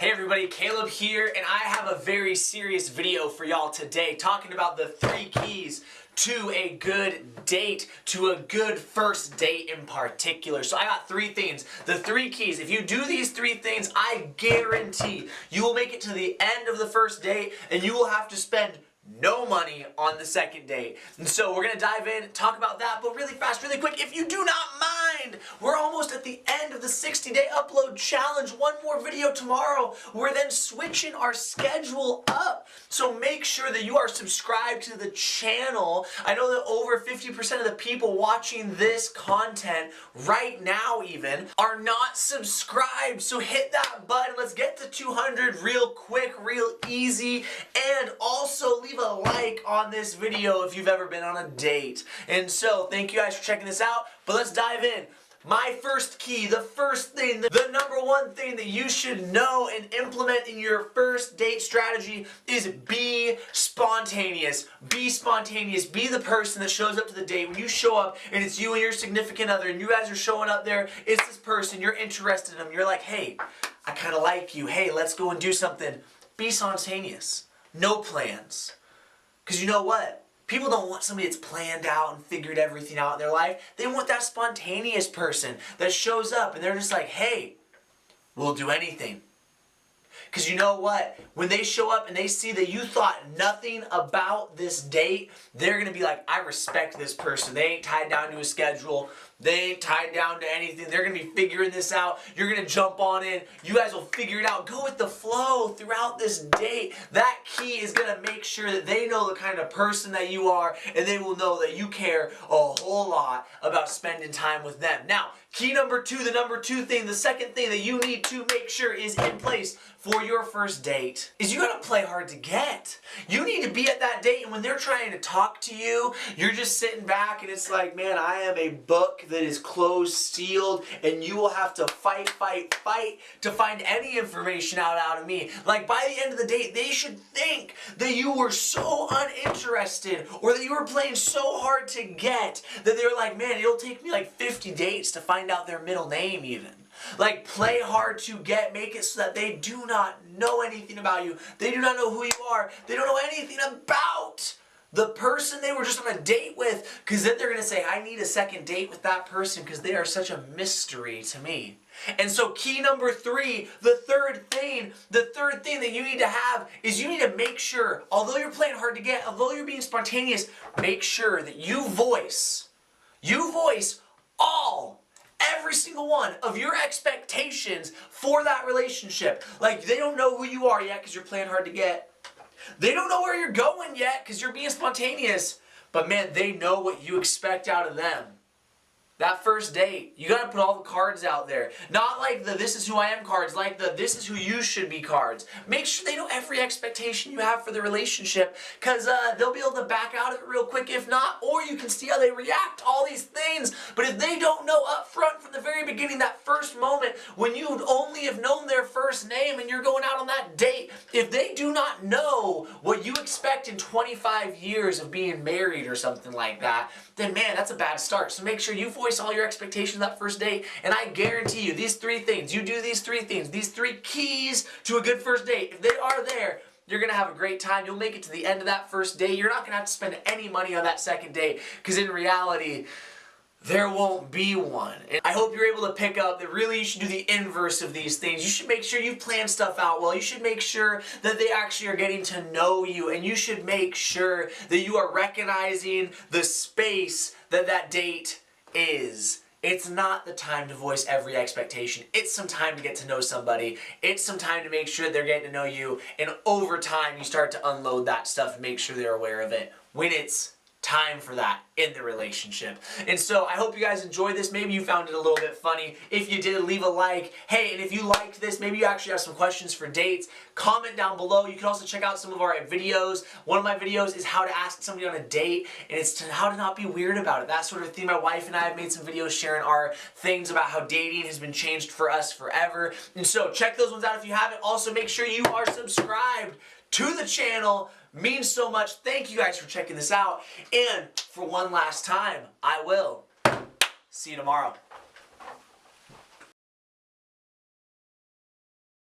Hey everybody, Caleb here, and I have a very serious video for y'all today talking about the 3 keys to a good date, to a good first date in particular. So I got 3 things. The 3 keys. If you do these 3 things, I guarantee you will make it to the end of the first date and you will have to spend no money on the second date. And so we're going to dive in, talk about that, but really fast, really quick, if you do not mind, we're almost at the end of the 60-day upload challenge. One more video tomorrow. We're then switching our schedule up. So make sure that you are subscribed to the channel. I know that over 50% of the people watching this content right now even are not subscribed. So hit that button. Let's get to 200 real quick, real easy, and also leave a like on this video if you've ever been on a date. And so thank you guys for checking this out, but let's dive in. My first key, the first thing, the number 1 thing that you should know and implement in your first date strategy is be spontaneous. Be spontaneous. Be the person that shows up to the date. When you show up and it's you and your significant other and you guys are showing up there, it's this person, you're interested in them, you're like, hey, I kind of like you. Hey, let's go and do something. Be spontaneous. No plans. Because you know what? People don't want somebody that's planned out and figured everything out in their life. They want that spontaneous person that shows up and they're just like, hey, we'll do anything. Because you know what? When they show up and they see that you thought nothing about this date, they're going to be like, I respect this person. They ain't tied down to a schedule. They ain't tied down to anything. They're going to be figuring this out. You're going to jump on in. You guys will figure it out. Go with the flow throughout this date. That key is going to make sure that they know the kind of person that you are, and they will know that you care a whole lot about spending time with them. Now, key number 2, the number 2 thing, the second thing that you need to make sure is in place for your first date is you got to play hard to get. You need to be at that date, and when they're trying to talk to you, you're just sitting back and it's like, man, I am a book that is closed, sealed, and you will have to fight to find any information out of me. Like, by the end of the date, they should think that you were so uninterested or that you were playing so hard to get that they're like, man, it'll take me like 50 dates to find out their middle name even. Like, play hard to get, make it so that they do not know anything about you. They do not know who you are. They don't know anything about the person they were just on a date with, because then they're going to say, I need a second date with that person because they are such a mystery to me. And so key number 3, the third thing that you need to have is you need to make sure, although you're playing hard to get, although you're being spontaneous, make sure that you voice every single one of your expectations for that relationship. Like, they don't know who you are yet because you're playing hard to get. They don't know where you're going yet because you're being spontaneous. But man, they know what you expect out of them. That first date, you got to put all the cards out there. Not like the this is who I am cards, like the this is who you should be cards. Make sure they know every expectation you have for the relationship, because they'll be able to back out of it real quick if not, or you can see how they react to all these things. But if they don't know up front from the very beginning, that first moment when you only have known their first name and you're going out on that date, if they do not know what you expect in 25 years of being married or something like that, then man, that's a bad start. So make sure you voice all your expectations that first date, and I guarantee you these 3 things, you do these 3 things, these 3 keys to a good first date, if they are there, you're going to have a great time. You'll make it to the end of that first date. You're not going to have to spend any money on that second date, because in reality, there won't be one. And I hope you're able to pick up that really you should do the inverse of these things. You should make sure you plan stuff out well. You should make sure that they actually are getting to know you, and you should make sure that you are recognizing the space that that date is. It's not the time to voice every expectation. It's some time to get to know somebody. It's some time to make sure they're getting to know you, and over time you start to unload that stuff and make sure they're aware of it when it's time for that in the relationship. And so I hope you guys enjoyed this. Maybe you found it a little bit funny. If you did, leave a like. Hey, and if you liked this, maybe you actually have some questions for dates, comment down below. You can also check out some of our videos. One of my videos is how to ask somebody on a date, and it's how to not be weird about it. That sort of thing. My wife and I have made some videos sharing our things about how dating has been changed for us forever. And so check those ones out if you haven't. Also, make sure you are subscribed to the channel. Means so much. Thank you guys for checking this out. And for one last time, I will see you tomorrow.